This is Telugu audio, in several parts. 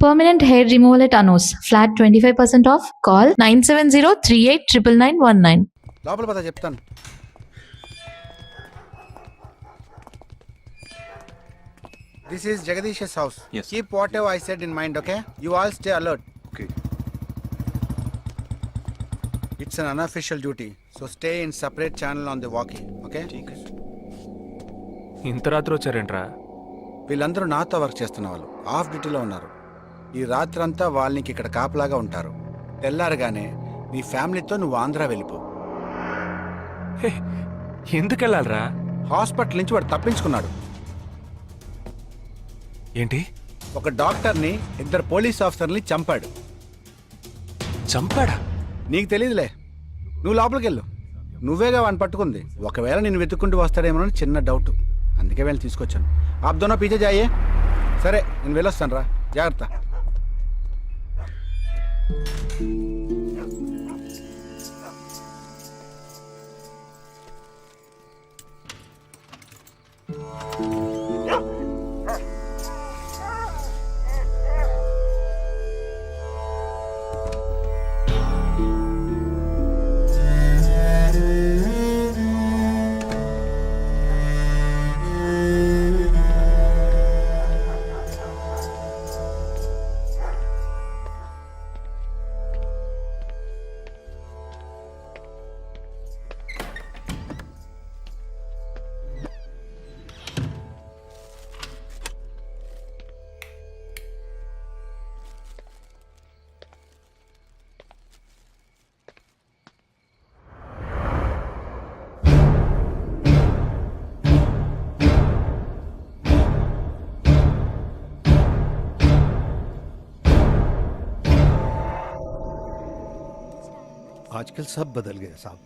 Permanent hair removal at Anos. Flat 25% off. Call 970-389919. లోపల పద చెప్తాను. This is Jagadish's house. Yes. Keep whatever I said in mind, okay? You all stay alert. Okay. It's an unofficial duty, so stay in separate channel on the walkie, okay? ఇంత రాత్రి వచ్చారేంట్రా? వీళ్ళందరూ నాతో వర్క్ చేస్తున్న వాళ్ళు, ఆఫ్ డ్యూటీలో ఉన్నారు. ఈ రాత్రంతా వాళ్ళకి ఇక్కడ కాపలాగా ఉంటారు. తెల్లారగానే నీ ఫ్యామిలీతో నువ్వు ఆంధ్ర వెళ్ళిపో. ఎందుకు వెళ్ళాలరా? హాస్పిటల్ నుంచి వాడు తప్పించుకున్నాడు. ఏంటి? ఒక డాక్టర్ని, 2 పోలీస్ ఆఫీసర్ని చంపాడు. చంపాడా? నీకు తెలియదులే, నువ్వు లోపలికి వెళ్ళు. నువ్వేగా వాడిని పట్టుకుంది. ఒకవేళ నేను వెతుక్కుంటూ వస్తాడేమోనని చిన్న డౌట్, అందుకే వెళ్ళి తీసుకొచ్చాను. ఆప్ దోనో పీछे जाइए. సరే నేను వెళ్ళొస్తాను రా, జాగ్రత్త. आजकल सब बदल गए साहब।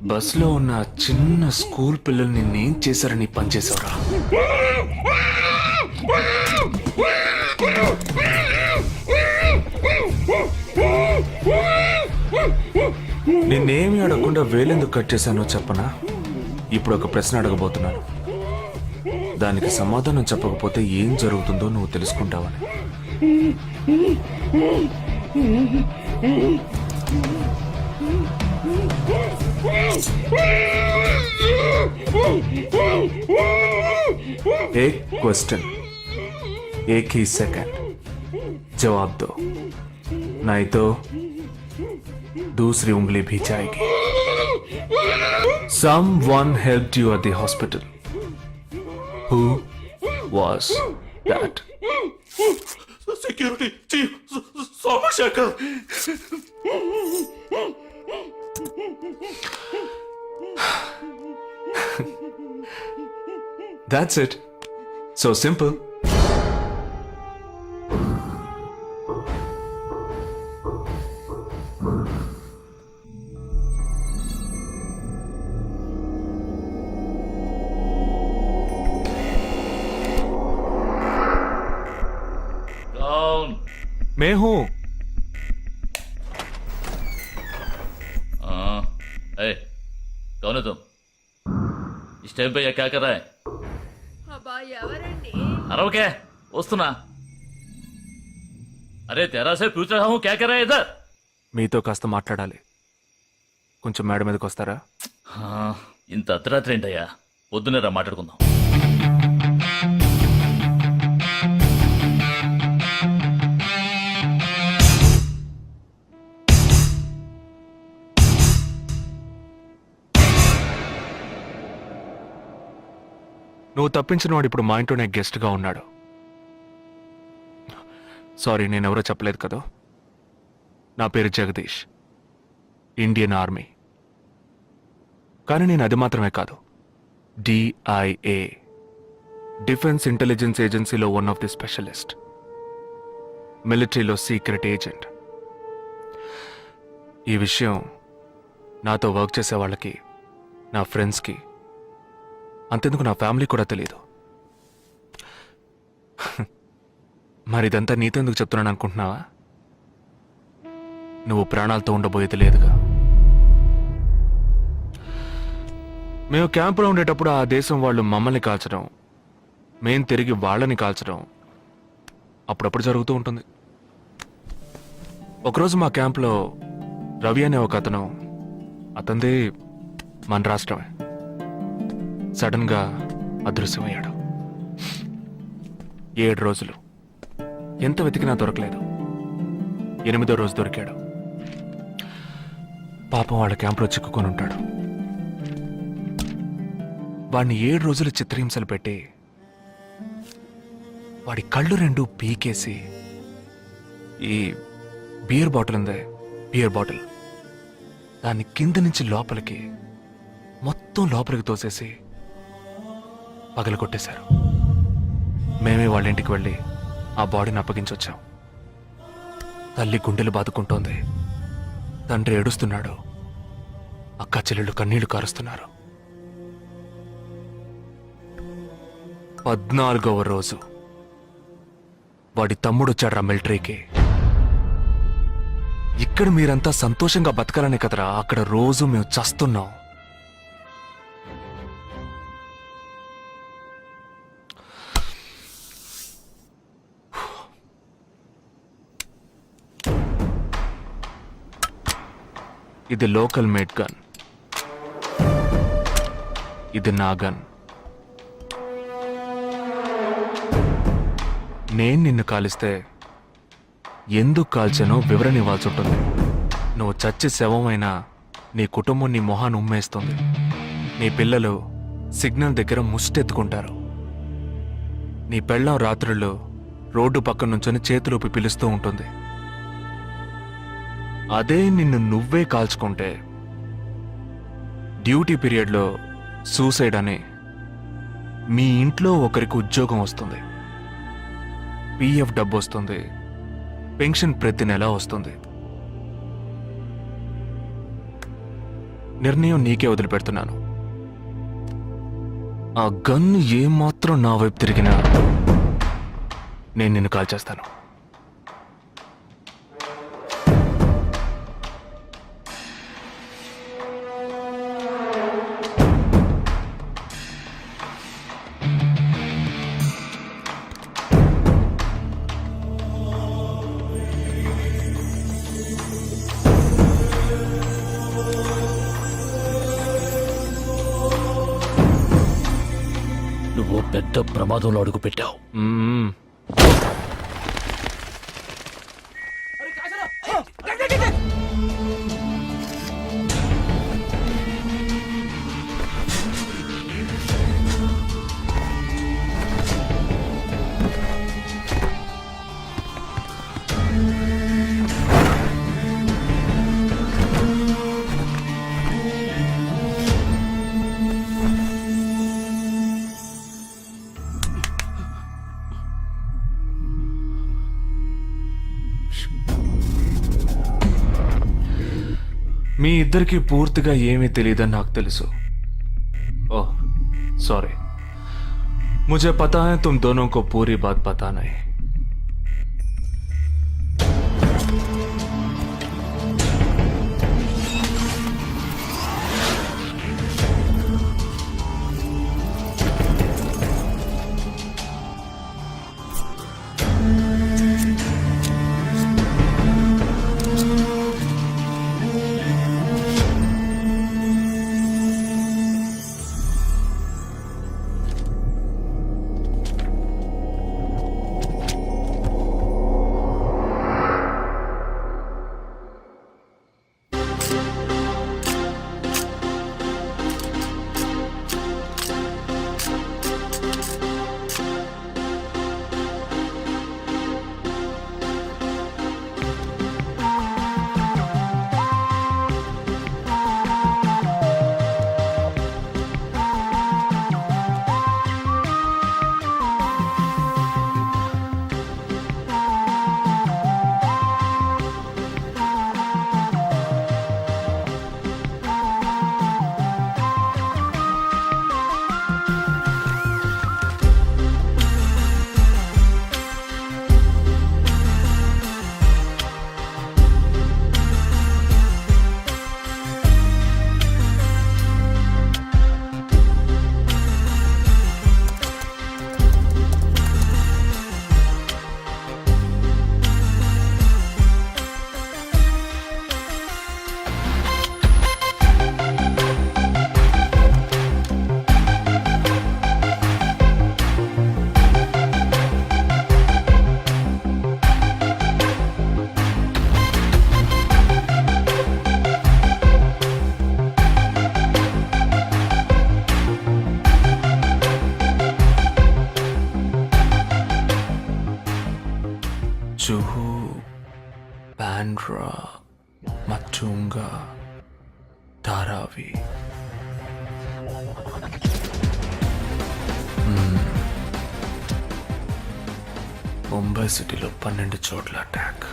బస్లో ఉన్న చిన్న స్కూల్ పిల్లల్ని నేను చేశారని పనిచేసావురా. నిన్నేమి అడగకుండా వేలెందుకు కట్ చేశానో చెప్పనా? ఇప్పుడు ఒక ప్రశ్న అడగబోతున్నాను, దానికి సమాధానం చెప్పకపోతే ఏం జరుగుతుందో నువ్వు తెలుసుకుంటావని. एक क्वेश्चन, एक ही सेकंड, जवाब दो, नहीं तो दूसरी उंगली भी जाएगी. Someone helped you at the hospital. Who was that? Security chief Somashekar. That's it. So simple. Down. मैं हूं. ए, कौन है तुम? इस टाइम पे ये क्या कर रहा है? అబ్బా ఎవరండి? अरे क्या वस्तुना? अरे तेरा से पूछ रहा हूँ क्या कर रहा है इधर? మీతో కాస్త మాట్లాడాలి. కొంచెం మేడ మీదకి వస్తారా? ఇంత అర్ధరాత్రి ఏంటయ్యా? పొద్దున్నే రా మాట్లాడుకుందాం. నువ్వు తప్పించిన వాడు ఇప్పుడు మా ఇంట్లోనే గెస్ట్గా ఉన్నాడు. సారీ, నేనెవరో చెప్పలేదు కదా. నా పేరు జగదీష్, ఇండియన్ ఆర్మీ. కానీ నేను అది మాత్రమే కాదు, DIA, డిఫెన్స్ ఇంటెలిజెన్స్ ఏజెన్సీలో వన్ ఆఫ్ ది స్పెషలిస్ట్, మిలిటరీలో సీక్రెట్ ఏజెంట్. ఈ విషయం నాతో వర్క్ చేసే వాళ్ళకి, నా ఫ్రెండ్స్కి, అంతెందుకు నా ఫ్యామిలీ కూడా తెలియదు. మరి ఇదంతా నీతో ఎందుకు చెప్తున్నాను అనుకుంటున్నావా? నువ్వు ప్రాణాలతో ఉండబోయేది లేదుగా. మేము క్యాంపులో ఉండేటప్పుడు ఆ దేశం వాళ్ళు మమ్మల్ని కాల్చడం, మేం తిరిగి వాళ్ళని కాల్చడం అప్పుడప్పుడు జరుగుతూ ఉంటుంది. ఒకరోజు మా క్యాంప్లో రవి అనే ఒక అతను, అతనిది మన రాష్ట్రమే, సడన్గా అదృశ్యమయ్యాడు. 7 రోజులు ఎంత వెతికినా దొరకలేదు. 8వ రోజు దొరికాడు. పాపం వాళ్ళ క్యాంపులో చిక్కుకొని ఉంటాడు. వాడిని 7 రోజులు చిత్రహింసలు పెట్టి వాడి కళ్ళు 2 పీకేసి ఈ బియర్ బాటిల్ ఉందే, బియర్ బాటిల్, దాన్ని కింద నుంచి లోపలికి, మొత్తం లోపలికి తోసేసి పగలు కొట్టేశారు. మేమే వాళ్ళ ఇంటికి వెళ్ళి ఆ బాడీని అప్పగించొచ్చాం. తల్లి గుండెలు బాదుకుంటోంది, తండ్రి ఏడుస్తున్నాడు, అక్క చెల్లెళ్ళు కన్నీళ్లు కారుస్తున్నారు. 14వ రోజు వాడి తమ్ముడు వచ్చాడు రా మిలిటరీకి. ఇక్కడ మీరంతా సంతోషంగా బతకాలనే కదరా అక్కడ రోజు మేము చస్తున్నాం. ఇది లోకల్ మేడ్ గన్, ఇది నా గన్. నేను నిన్ను కాలిస్తే ఎందుకు కాల్చానో వివరణ ఇవ్వాల్సి ఉంటుంది. నువ్వు చచ్చి శవమైనా నీ కుటుంబం నీ మొహాన్ని ఉమ్మేస్తుంది. నీ పిల్లలు సిగ్నల్ దగ్గర ముష్టెత్తుకుంటారు. నీ పెళ్ళాం రాత్రుల్లో రోడ్డు పక్కన నుంచొని చేతులూపి పిలుస్తూ ఉంటుంది. అదే నిన్ను నువ్వే కాల్చుకుంటే డ్యూటీ పీరియడ్లో సూసైడ్ అని మీ ఇంట్లో ఒకరికి ఉద్యోగం వస్తుంది, PF డబ్బు వస్తుంది, పెన్షన్ ప్రతి నెల వస్తుంది. నిర్ణయం నీకే వదిలిపెడుతున్నాను. ఆ గన్ను ఏమాత్రం నా వైపు తిరిగినా నేను నిన్ను కాల్చేస్తాను. నువ్వు పెద్ద ప్రమాదంలో అడుగు పెట్టావు. మ్మ్. మీ ఇద్దరికి పూర్తిగా ఏమీ తెలియదని నాకు తెలుసు. ఓహ్ सॉरी, मुझे पता है तुम दोनों को पूरी बात पता नहीं. जुहू, बांद्रा, मटुंगा, धारावी. ముంబై సిటీలో 12 చోట్ల అటాక్.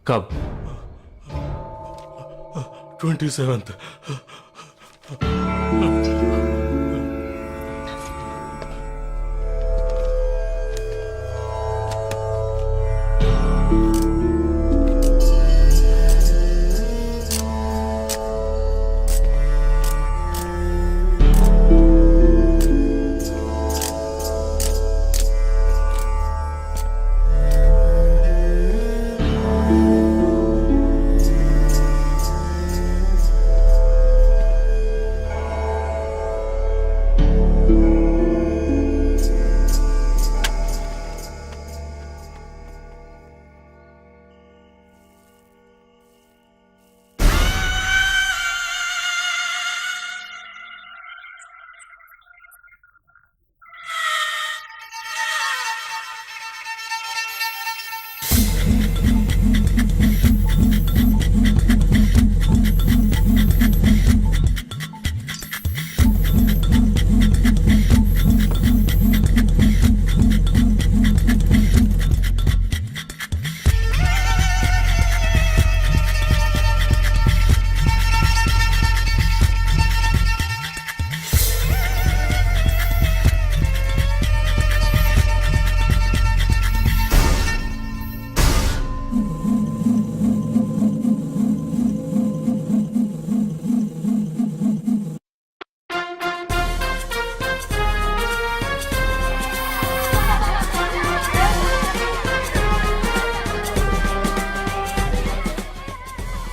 కబ్ 27th.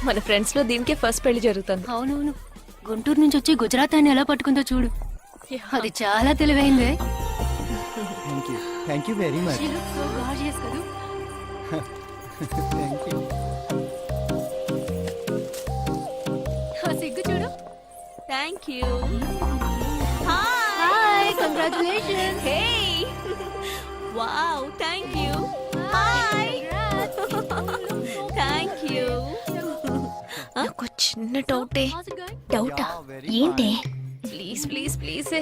మన ఫ్రెండ్స్ లో దీనికే ఫస్ట్ పెళ్లి జరుగుతుంది. అవునవును, గుంటూరు నుంచి వచ్చి గుజరాత్ అని ఎలా పట్టుకుందో చూడు. అది చాలా తెలివైందే. Thank you very much. Thank you. సిగ్గు చూడు. Thank you. Hi, congratulations. Hey wow, thank you. Hi, thank you. నాకు చిన్న డౌటే. డౌటా? ఏంటే? ప్లీజ్ ప్లీజ్ ప్లీజ్ ప్లీజే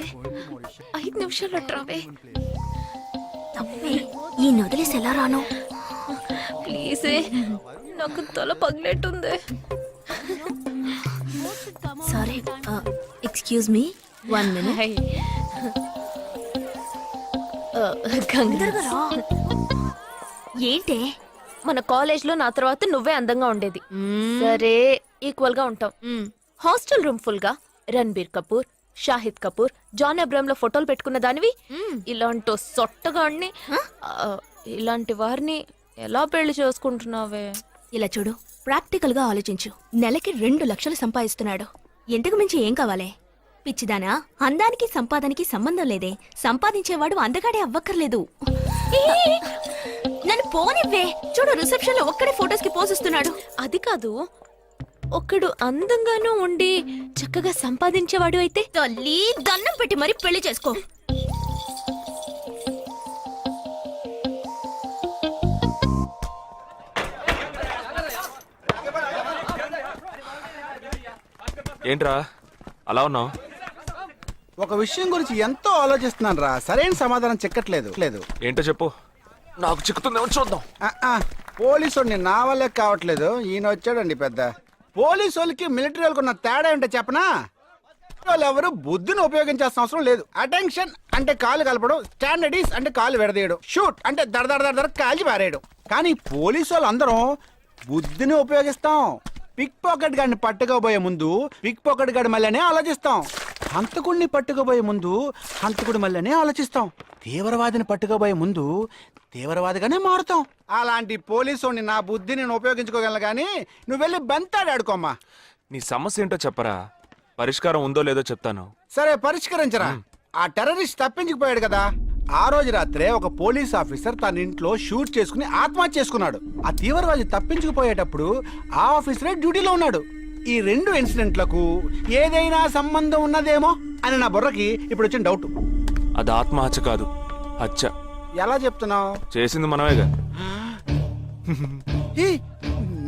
5 నిమిషాల్లో ట్రావే ఈ నదిలేసి ఎలా రాను? ప్లీజే నాకు తల పగిలేట్టుంది. Sorry, excuse me, 1 minute. ఏంటే? మన కాలేజ్ లో నా తర్వాత నువ్వే అందంగా ఉండేది. సరే ఈక్వల్ గా ఉంటాం. హాస్టల్ రూమ్ ఫుల్ గా రణబీర్ కపూర్, షాహిద్ కపూర్, జాన్ అబ్రామ్ లో ఫోటోలు పెట్టుకున్న దానివి ఇలాంటి సొట్టగాడిని, ఇలాంటి వారిని ఎలా పెళ్లి చేసుకుంటున్నావే? ఇలా చూడు, ప్రాక్టికల్ గా ఆలోచించు. నెలకి 2 లక్షలు సంపాదిస్తున్నాడు. ఎంతకు మించి ఏం కావాలే? పిచ్చిదానా, అందానికి సంపాదనకి సంబంధం లేదే. సంపాదించేవాడు అందగాడే అవ్వక్కర్లేదు. నన్ను పోనివ్వే. చూడు, రిసెప్షన్ లో ఒక్కడే ఫోటోస్ కి పోజిస్తున్నాడు. అది కాదు, ఒక్కడు అందంగానూ ఉండి చక్కగా సంపాదించేవాడు అయితే తల్లి దండం పెట్టి మరి పెళ్లి చేసుకో. ఏంట్రా అలా ఉన్నావు? ఒక విషయం గురించి ఎంతో ఆలోచిస్తున్నాను రా, సరైన సమాధానం చిక్కట్లేదు లేదు. ఏంటో చెప్పు, నాకు చిక్కుతుందేమో చూద్దాం. పోలీసు వాడిని నా వల్లే కావట్లేదు. ఈయన వచ్చాడండి పెద్ద. పోలీసు వాళ్ళకి మిలిటరీ వాళ్ళకి ఉన్న తేడా ఏంటో చెప్పనా? వాళ్ళు ఎవరు బుద్ధిని ఉపయోగించాల్సిన అవసరం లేదు. అటెన్షన్ అంటే కాలు కలపడం, స్టాండర్డీస్ అంటే కాలు విడదీయడం, షూట్ అంటే దడ కాల్చి పారేయడం. కానీ పోలీసు వాళ్ళు అందరం బుద్ధిని ఉపయోగిస్తాం. పిక్ పాకెట్ గాడిని పట్టుకోబోయే ముందు పిక్ పాకెట్ గాడి మళ్ళీనే ఆలోచిస్తాం. హంతకుడిని పట్టుకోబోయే ముందు హంతకుడి మళ్ళీనే ఆలోచిస్తాం. తీవ్రవాదిని పట్టుకోబోయే ముందు తీవ్రవాదిగానే మారుతాం. అలాంటి పోలీసుని నా బుద్ధి నేను ఉపయోగించుకోగలను, కానీ నువ్వు వెళ్ళి బంతాడు ఆడుకోమ్మా. నీ సమస్య ఏంటో చెప్పరా, పరిష్కారం ఉందో లేదో చెప్తాను. సరే పరిష్కరించరా. ఆ టెర్రరిస్ట్ తప్పించుకుపోయాడు కదా, ఆ రోజు రాత్రే ఒక పోలీస్ ఆఫీసర్ తన ఇంట్లో షూట్ చేసుకుని ఆత్మహత్య చేసుకున్నాడు. ఆ తీవ్రవాది తప్పించుకుపోయేటప్పుడు ఆ ఆఫీసరే డ్యూటీలో ఉన్నాడు. ఈ 2 ఇన్సిడెంట్లకు ఏదైనా సంబంధం ఉన్నదేమో అని నా బుర్రకి ఇప్పుడు వచ్చిన డౌట్. అది ఆత్మహత్య కాదు, హత్య. ఎలా చెప్తున్నావు? చేసింది మనమేగా.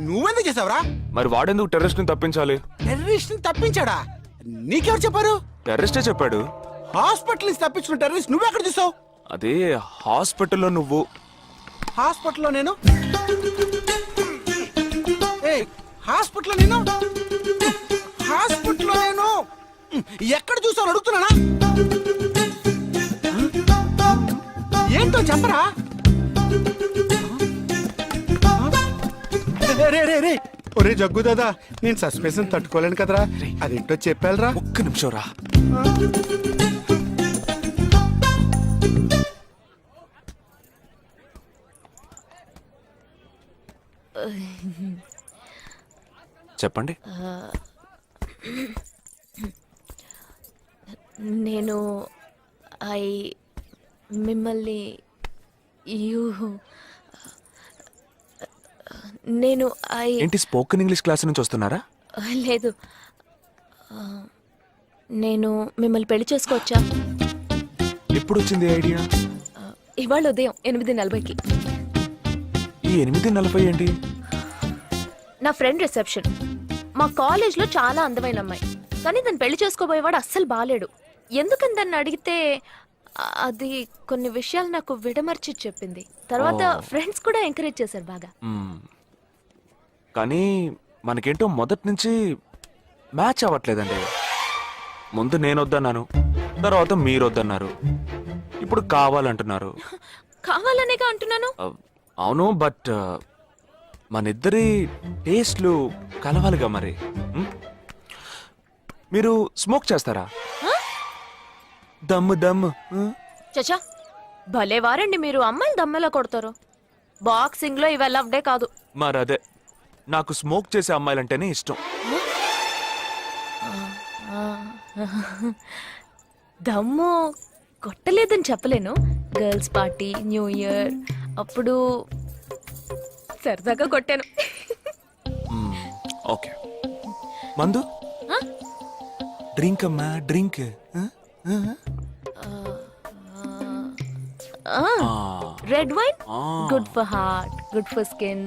నువ్వెందుకు చేసావురా? మరి వాడెందుకు టెర్రరిస్ట్ ని తప్పించాలి? టెర్రరిస్ట్ ని తప్పించాడా? నీకెవరు చెప్పారు? టెర్రరిస్టే చెప్పాడు. హాస్పిటల్ నుంచి తప్పించిన టెర్రరిస్ట్ నువ్వెక్కడ చూసావు? అదే హాస్పిటల్లో నువ్వు. హాస్పిటల్లో నేను? హాస్పిటల్లో నేను? హాస్పిటల్లో నేను ఎక్కడ చూసావు అడుగుతున్నానా? ఏంటో చెప్పరా? రే ఒరే జగ్గు దాదా, నేను సస్పెన్షన్ తట్టుకోలేను కదరా. అదేంటో చెప్పాలరా. ఒక్క నిమిషం రా. చెప్పండి. నేను మిమ్మల్ని నేను ఏంటి స్పోకెన్ ఇంగ్లీష్ క్లాస్ నుంచి వస్తున్నారా? లేదు, నేను మిమ్మల్ని పెళ్లి చేసుకోవచ్చా? ఎప్పుడు వచ్చింది ఐడియా? ఇవాళ ఉదయం 8:40కి. ఈ 8:40 ఏంటి? నా ఫ్రెండ్ రిసెప్షన్. మా కాలేజ్లో చాలా అందమైన అమ్మాయి, కానీ దాన్ని పెళ్లి చేసుకోబోయేవాడు అస్సలు బాలేడు. ఎందుకని దాన్ని అడిగితే అది కొన్ని విషయాలు నాకు విడమర్చి చెప్పింది. తర్వాత ఫ్రెండ్స్ కూడా ఎంకరేజ్ చేశారు బాగా. కానీ మనకేంటో మొదటి నుంచి మ్యాచ్ అవ్వట్లేదండి. ముందు నేను వద్దన్నాను, తర్వాత మీరు వద్దన్నారు, ఇప్పుడు కావాలంటున్నారు. కావాలనేగా అంటున్నాను. అవును, బట్ మనిద్దరి టేస్ట్లు కలవాలిగా మరి. మీరు స్మోక్ చేస్తారా? దమ్ము దమ్ము. చచా, భలే వారండి మీరు. అమ్మాయిలు దమ్మెలా కొడతారు. బాక్సింగ్ లో ఇవి లవ్డే కాదు. మరదే, నాకు స్మోక్ చేసే అమ్మాయిలంటేనే ఇష్టం. దమ్ము కొట్టలేదని చెప్పలేను. గర్ల్స్ పార్టీ, న్యూ ఇయర్ అప్పుడు సరదాగా కొట్టాను. ఓకే, మందు డ్రింక్ అమ్మా, drink. Red wine good for heart, good for skin.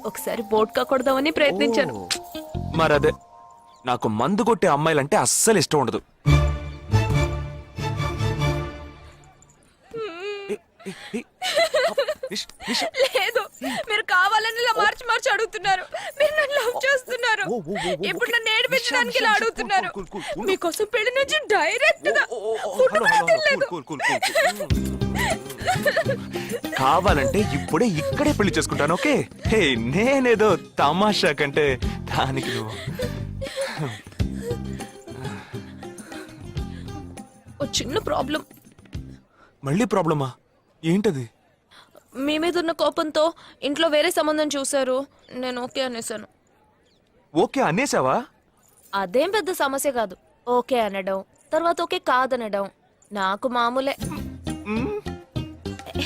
ఒకసారి బోట్కా కొడదామని ప్రయత్నించాను. మరదే, నాకు మందు కొట్టే అమ్మాయిలంటే అస్సలు ఇష్టం ఉండదు. లేదు మీరు కావాలని ఇలా మార్చి మార్చి అడుగుతున్నారు. మీరు నన్ను లవ్ చేస్తున్నారు. ఇప్పుడు నన్ను ఏడిపించడానికి ఇలా అడుగుతున్నారు. మీకోసం పెళ్లి నుంచి డైరెక్ట్ గా ఫుడ్ కూడా తినలేదు. కావాలంటే ఇప్పుడే ఇక్కడే పెళ్లి చేసుకుంటాను. ఓకే హే, నేనేదో తమాషా కంటే దానికి నువ్వు ఓ చిన్న ప్రాబ్లం. మళ్ళీ ప్రాబ్లమా? ఏంటది? మీ మీద ఉన్న కోపంతో ఇంట్లో వేరే సంబంధం చూశారు. నేను ఓకే అనేసాను. ఓకే అనేసావా? అదేం పెద్ద సమస్య కాదు. ఓకే అనడం, తర్వాత ఓకే కాదనడం నాకు మామూలే.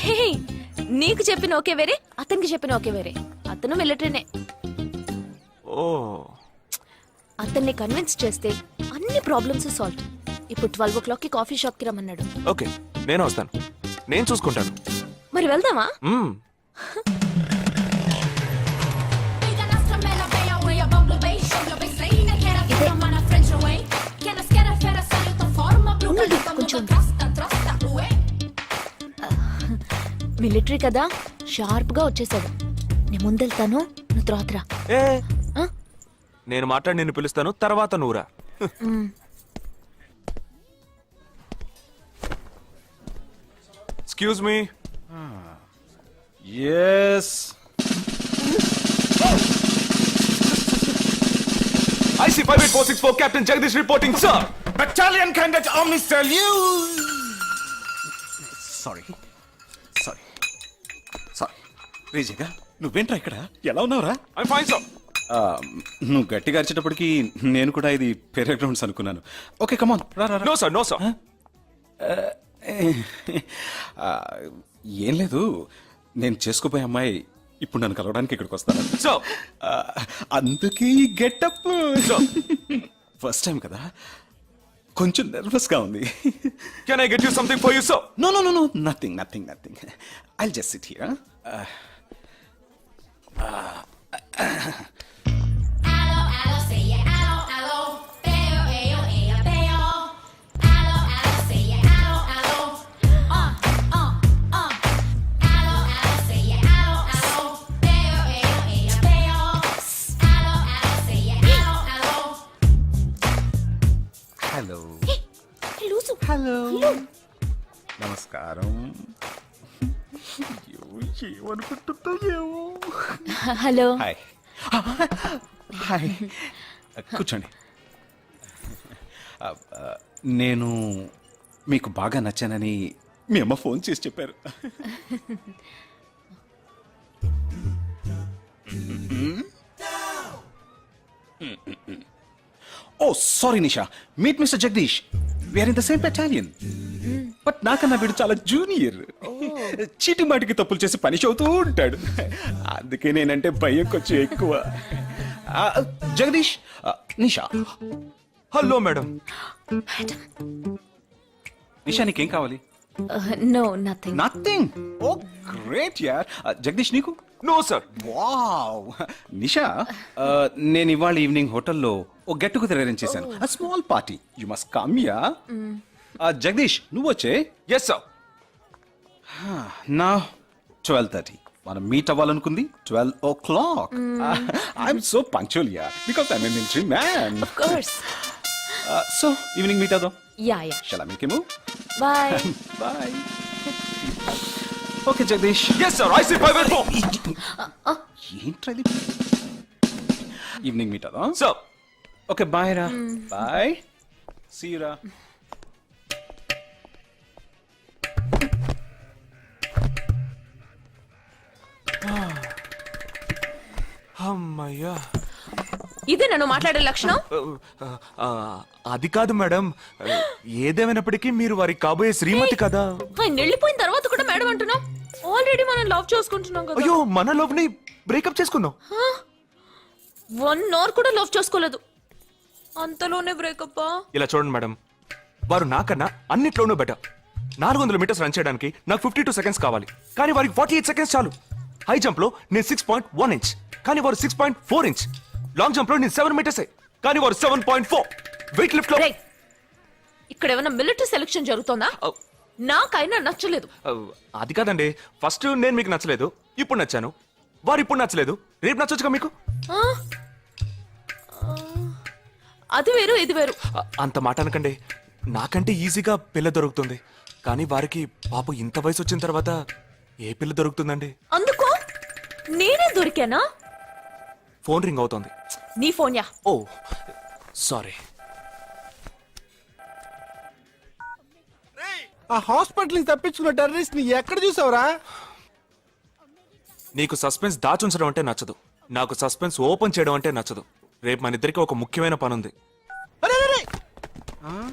హే, నీకు చెప్పిన ఓకే వేరే, అతనికి చెప్పిన ఓకే వేరే. అతను మిలిటరీనే. ఓ, అతన్ని కన్విన్స్ చేస్తే అన్ని ప్రాబ్లమ్స్ సాల్వ్. ఇప్పుడు 12 o'clockకి కాఫీ షాప్ కి రమ్మన్నాడు. ఓకే నేను వస్తాను, నేను చూసుకుంటాను. మరి వెళ్దామా? మ్మ్. మిలిటరీ కదా, షార్ప్ గా వచ్చేసాడు. నేను ముందెళ్తాను, నువ్వు తర్వాత రా. ఏ ఆ? నేను మాట్లాడి నిన్ను పిలుస్తాను, తర్వాత నువ్వురా. Excuse me. Yes IC 58464 Captain Jagdish reporting, sir. Battalion Cadet Army salute. Sorry sorry sorry రేజేగా నువ్వేంట్రా ఇక్కడ ఎలా ఉన్నావురా? I'm fine, sir. నువ్వు గట్టిగా అరిచేటప్పటికి నేను కూడా ఇది పేరే గ్రౌండ్స్ అనుకున్నాను. ఓకే కమాన్ రా రా రా. No, sir. No, sir. ఏం లేదు, నేను చేసుకోపోయే అమ్మాయి ఇప్పుడు నన్ను కలవడానికి ఇక్కడికి వస్తాను. Sir. అందుకే గెటప్ ఫస్ట్ టైం కదా, కొంచెం నర్వస్ గా ఉంది. Can I get you something for you, sir? No no no no nothing nothing nothing. I'll just sit here. Hello hello నమస్కారం. ఏమనుకుంటుందో హలో. హాయ్ హాయ్ కూర్చోండి. నేను మీకు బాగా నచ్చానని మీ అమ్మ ఫోన్ చేసి చెప్పారు. Oh sorry Nisha, meet mister Jagadish. We're in the same battalion. But నాకన్నా వీడు చాలా జూనియర్. చీటి మాటికి తప్పులు చేసి పనిష్ అవుతూ ఉంటాడు. అందుకే నేనంటే భయం కొంచెం ఎక్కువ. జగదీష్, నిషా. Hello madam. నిషా నీకేం కావాలి? No nothing. Nothing. Oh great యార్. జగదీష్ నీకు? No, sir. వావ్. నిషా, నేను ఇవాళ ఈవినింగ్ హోటల్లో ఓ గెట్ టుగెదర్ అరేంజ్ చేశాను. Small party, you must come ya. Jagadish నువ్వు వచ్చే. Yes, sir. నా 12:30 మనం మీట్ అవ్వాలనుకుంది 12 o'clock. I'm so punctual ya, because I'm a military man. Of course. So evening meet అవుదాం. Ya ya. Shall I make you move? Bye. Bye. Okay Jagadish. Yes, sir. IC 584. ఏంట్రా ఇది? ఈవినింగ్ మీట్ అవుదాం. Sir. ఓకే బాయ్ రా. బాయ్. సీ యు రా. అమ్మయ్యా. ఇదే నన్ను మాట్లాడే లక్షణం. అది కాదు మేడం, ఏదేమైనప్పటికీ మీరు వారి కాబోయే శ్రీమతి కదా. ఆయన వెళ్ళిపోయిన తర్వాత కూడా మేడం అంటున్నాం. ఆల్రెడీ మనం లవ్ చేసుకుంటున్నాం కదా. అయ్యో, మన లోపుని బ్రేకప్ చేసుకున్నాం. 1 hour కూడా లవ్ చేసుకోలేదు, అంతలోనే బ్రేకప్. ఇలా చూడండి మేడం, వారు నాకన్నా అన్నిట్లోనూ బెటర్. 400 meters రన్ చేయడానికి నాకు 52 seconds కావాలి, కానీ వారికి 48 seconds చాలు. హై జంప్ లో నేను 6.1 inch, కానీ వారు 6.4 inch. లాంగ్ జంప్ లో నేను 7 meters, కానీ వారు 7.4. వెయిట్ లిఫ్ట్ లో ఇక్కడ ఏమైనా మిలిటరీ సెలక్షన్ జరుగుతుందా? నాకైనా నచ్చలేదు. అది కాదండి, ఫస్ట్ నేను మీకు నచ్చలేదు, ఇప్పుడు నచ్చాను. వారు ఇప్పుడు నచ్చలేదు, రేపు నచ్చొచ్చుగా మీకు. ఆ? అది వేరు ఇది వేరు. అంత మాట అనకండి. నాకంటే ఈజీగా పిల్ల దొరుకుతుంది, కానీ వారికి పాప ఇంత వయసు వచ్చిన తర్వాత ఏ పిల్ల దొరుకుతుందండి? అందుకో నేనే దొరికానా? ఫోన్ రింగ్ అవుతోంది. నీ ఫోన్ యా. ఓ సారీ. ఆ హాస్పిటల్ నుంచి తప్పించుకున్న టెర్రరిస్ట్ ని ఎక్కడ చూసావురా? నీకు సస్పెన్స్ దాచుంచడం అంటే నచ్చదు, నాకు సస్పెన్స్ ఓపెన్ చేయడం అంటే నచ్చదు. రేపు మన ఇద్దరికి ఒక ముఖ్యమైన పని ఉంది. అరే, అరే, అరే. ఆ?